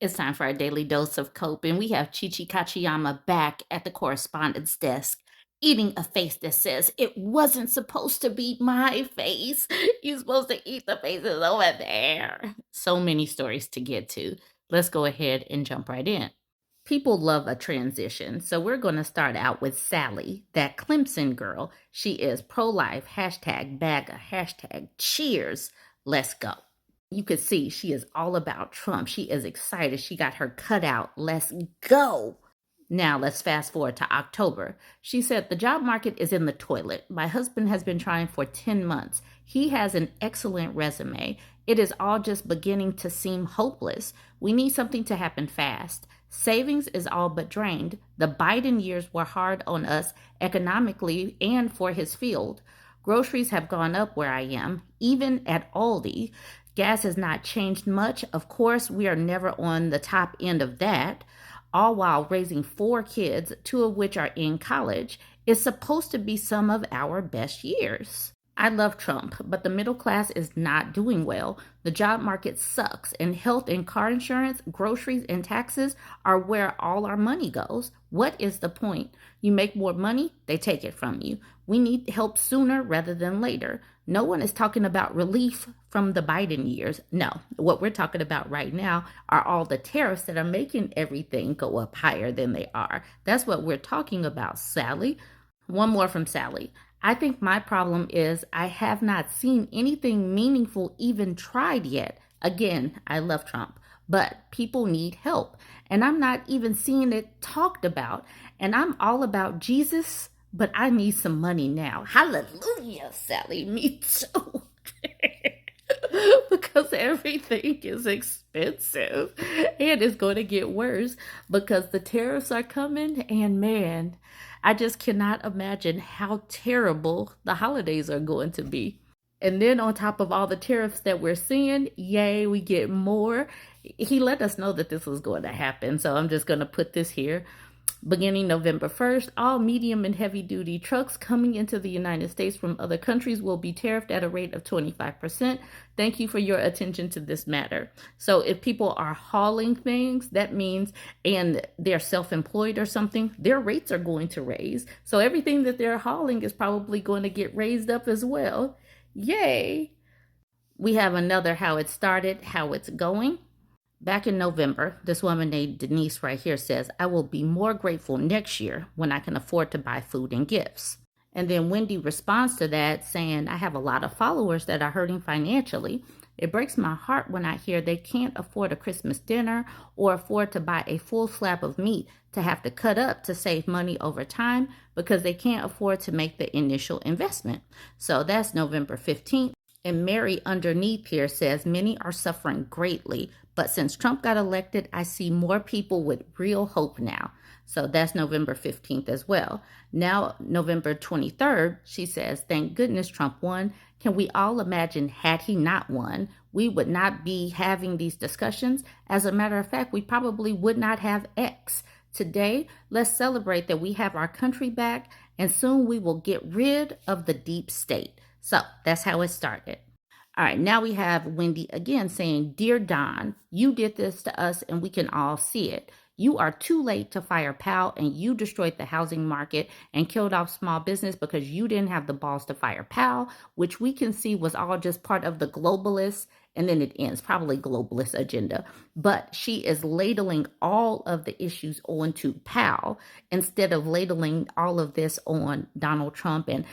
It's time for our daily dose of coping. We have Chichi Kachiyama back at the correspondence desk, eating a face that says, "It wasn't supposed to be my face. You're supposed to eat the faces over there." So many stories to get to. Let's go ahead and jump right in. People love a transition, so we're going to start out with Sally, that Clemson girl. She is pro life, hashtag MAGA, hashtag cheers. Let's go. You could see she is all about Trump. She is excited. She got her cutout. Let's go. Now let's fast forward to October. She said, "The job market is in the toilet. My husband has been trying for 10 months. He has an excellent resume. It is all just beginning to seem hopeless. We need something to happen fast. Savings is all but drained. The Biden years were hard on us economically and for his field. Groceries have gone up where I am, even at Aldi. Gas has not changed much. Of course, we are never on the top end of that, all while raising 4 kids, 2 of which are in college. It's supposed to be some of our best years." I love Trump, but the middle class is not doing well. The job market sucks, and health and car insurance, groceries, and taxes are where all our money goes. What is the point? You make more money, they take it from you. We need help sooner rather than later. No one is talking about relief from the Biden years. No, what we're talking about right now are all the tariffs that are making everything go up higher than they are. That's what we're talking about, Sally. One more from Sally. "I think my problem is I have not seen anything meaningful even tried yet. Again, I love Trump, but people need help. And I'm not even seeing it talked about. And I'm all about Jesus, but I need some money now." Hallelujah, Sally. Me too. Because everything is expensive and it's going to get worse because the tariffs are coming. And man, I just cannot imagine how terrible the holidays are going to be. And then on top of all the tariffs that we're seeing, yay, we get more. He let us know that this was going to happen. So I'm just going to put this here. Beginning November 1st, all medium and heavy duty trucks coming into the United States from other countries will be tariffed at a rate of 25%. Thank you for your attention to this matter. So if people are hauling things, that means, and they're self-employed or something, their rates are going to raise. So everything that they're hauling is probably going to get raised up as well. Yay. We have another how it started, how it's going. Back in November, this woman named Denise right here says, "I will be more grateful next year when I can afford to buy food and gifts." And then Wendy responds to that saying, "I have a lot of followers that are hurting financially. It breaks my heart when I hear they can't afford a Christmas dinner or afford to buy a full slab of meat to have to cut up to save money over time because they can't afford to make the initial investment." So that's November 15th. And Mary underneath here says, "Many are suffering greatly, but since Trump got elected, I see more people with real hope now." So that's November 15th as well. Now, November 23rd, she says, "Thank goodness Trump won. Can we all imagine had he not won, we would not be having these discussions? As a matter of fact, we probably would not have X. Today, let's celebrate that we have our country back, and soon we will get rid of the deep state." So that's how it started. All right, now we have Wendy again saying, "Dear Don, you did this to us and we can all see it. You are too late to fire Powell, and you destroyed the housing market and killed off small business because you didn't have the balls to fire Powell, which we can see was all just part of the globalist," and then it ends, probably globalist agenda. But she is ladling all of the issues onto Powell instead of ladling all of this on Donald Trump and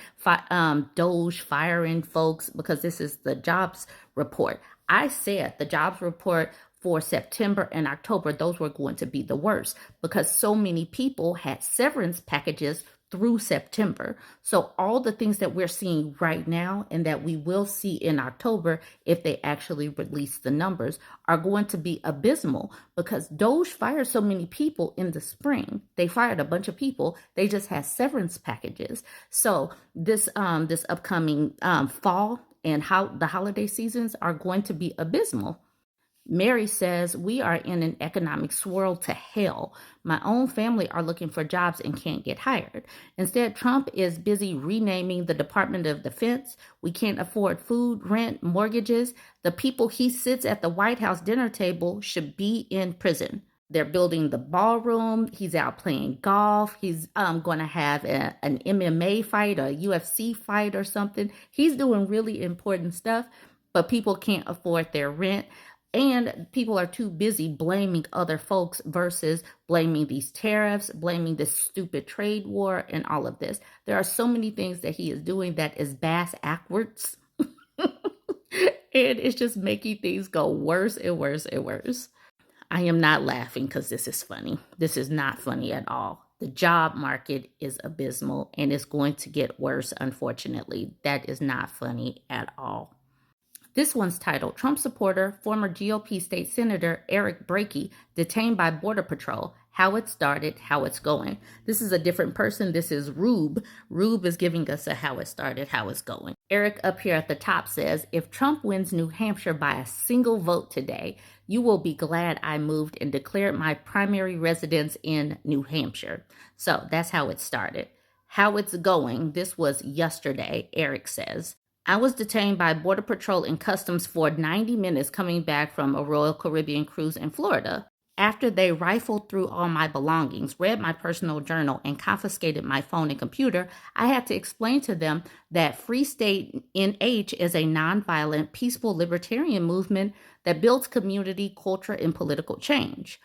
Doge firing folks, because this is the jobs report. I said the jobs report for September and October, those were going to be the worst because so many people had severance packages through September. So all the things that we're seeing right now and that we will see in October, if they actually release the numbers, are going to be abysmal because Doge fired so many people in the spring. They fired a bunch of people. They just had severance packages. So this upcoming fall and how the holiday seasons are going to be abysmal. Mary says, we are in an economic swirl to hell. My own family are looking for jobs and can't get hired. Instead, Trump is busy renaming the Department of Defense. We can't afford food, rent, mortgages. The people he sits at the White House dinner table should be in prison. They're building the ballroom. He's out playing golf. He's going to have an MMA fight, a UFC fight or something. He's doing really important stuff, but people can't afford their rent. And people are too busy blaming other folks versus blaming these tariffs, blaming this stupid trade war and all of this. There are so many things that he is doing that is bass backwards. And it's just making things go worse and worse and worse. I am not laughing because this is funny. This is not funny at all. The job market is abysmal and it's going to get worse, unfortunately. That is not funny at all. This one's titled, Trump supporter, former GOP state senator Eric Brakey, detained by Border Patrol. How it started, how it's going. This is a different person. This is Rube. Rube is giving us a how it started, how it's going. Eric up here at the top says, if Trump wins New Hampshire by a single vote today, you will be glad I moved and declared my primary residence in New Hampshire. So that's how it started. How it's going, this was yesterday, Eric says. I was detained by Border Patrol and Customs for 90 minutes coming back from a Royal Caribbean cruise in Florida. After they rifled through all my belongings, read my personal journal, and confiscated my phone and computer, I had to explain to them that Free State NH is a nonviolent, peaceful libertarian movement that builds community, culture, and political change.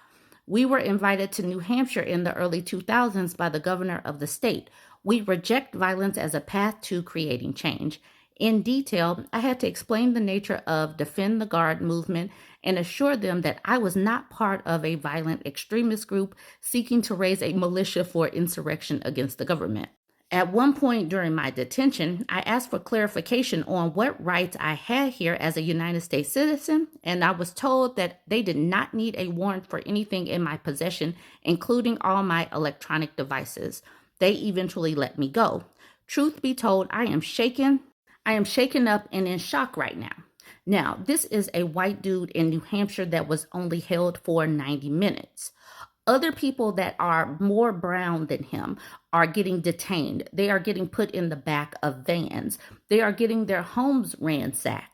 We were invited to New Hampshire in the early 2000s by the governor of the state. We reject violence as a path to creating change. In detail, I had to explain the nature of Defend the Guard movement and assure them that I was not part of a violent extremist group seeking to raise a militia for insurrection against the government. At one point during my detention, I asked for clarification on what rights I had here as a United States citizen, and I was told that they did not need a warrant for anything in my possession, including all my electronic devices. They eventually let me go. Truth be told, I am shaken up and in shock right now. Now, this is a white dude in New Hampshire that was only held for 90 minutes. Other people that are more brown than him are getting detained. They are getting put in the back of vans. They are getting their homes ransacked.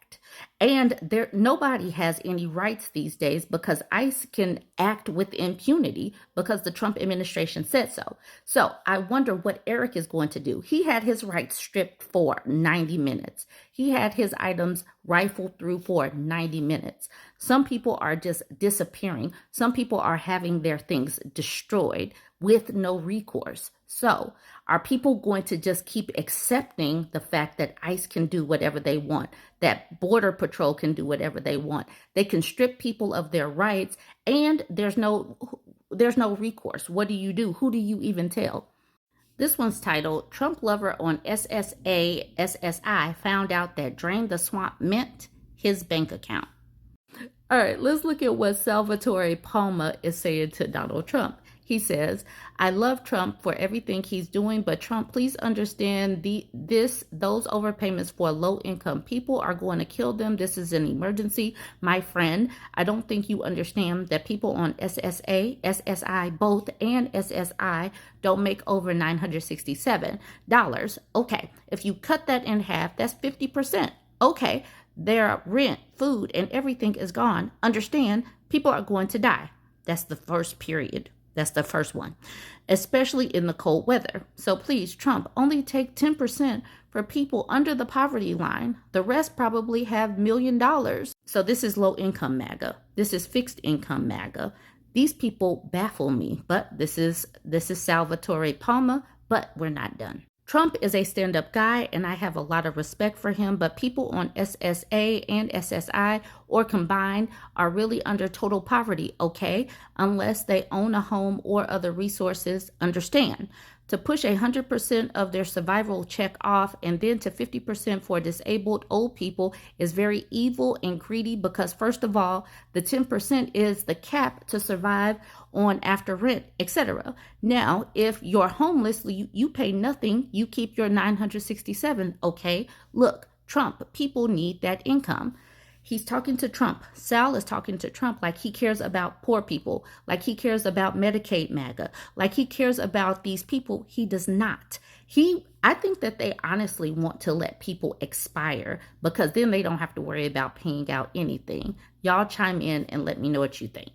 And nobody has any rights these days because ICE can act with impunity because the Trump administration said so. So I wonder what Eric is going to do. He had his rights stripped for 90 minutes. He had his items rifled through for 90 minutes. Some people are just disappearing. Some people are having their things destroyed with no recourse. So are people going to just keep accepting the fact that ICE can do whatever they want, that Border Patrol can do whatever they want? They can strip people of their rights and there's no recourse. What do you do? Who do you even tell? This one's titled, Trump lover on SSI found out that Drain the Swamp meant his bank account. All right, let's look at what Salvatore Palma is saying to Donald Trump. He says, I love Trump for everything he's doing, but Trump, please understand those overpayments for low-income people are going to kill them. This is an emergency. My friend, I don't think you understand that people on SSI, both, and SSI don't make over $967. Okay, if you cut that in half, that's 50%. Okay, their rent, food, and everything is gone. Understand, people are going to die. That's the first period. That's the first one, especially in the cold weather. So please, Trump, only take 10% for people under the poverty line. The rest probably have $1 million. So this is low income MAGA. This is fixed income MAGA. These people baffle me, but this is Salvatore Palma, but we're not done. Trump is a stand-up guy, and I have a lot of respect for him, but people on SSA and SSI or combined are really under total poverty, okay? Unless they own a home or other resources, understand. To push 100% of their survival check off and then to 50% for disabled old people is very evil and greedy because, first of all, the 10% is the cap to survive on after rent, etc. Now, if you're homeless, you pay nothing, you keep your $967, okay? Look, Trump, people need that income. He's talking to Trump. Sal is talking to Trump like he cares about poor people, like he cares about Medicaid MAGA, like he cares about these people. He does not. I think that they honestly want to let people expire because then they don't have to worry about paying out anything. Y'all chime in and let me know what you think.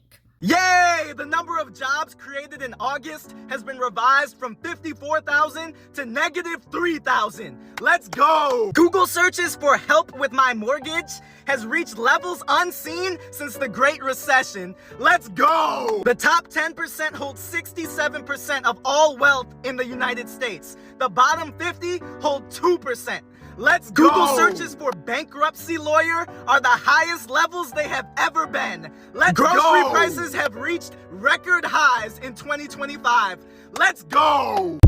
Yay! The number of jobs created in August has been revised from 54,000 to negative 3,000. Let's go! Google searches for help with my mortgage has reached levels unseen since the Great Recession. Let's go! The top 10% hold 67% of all wealth in the United States. The bottom 50 hold 2%. Let's go! Google searches for bankruptcy lawyer are the highest levels they have ever been. Let's go! Grocery prices have reached record highs in 2025. Let's go!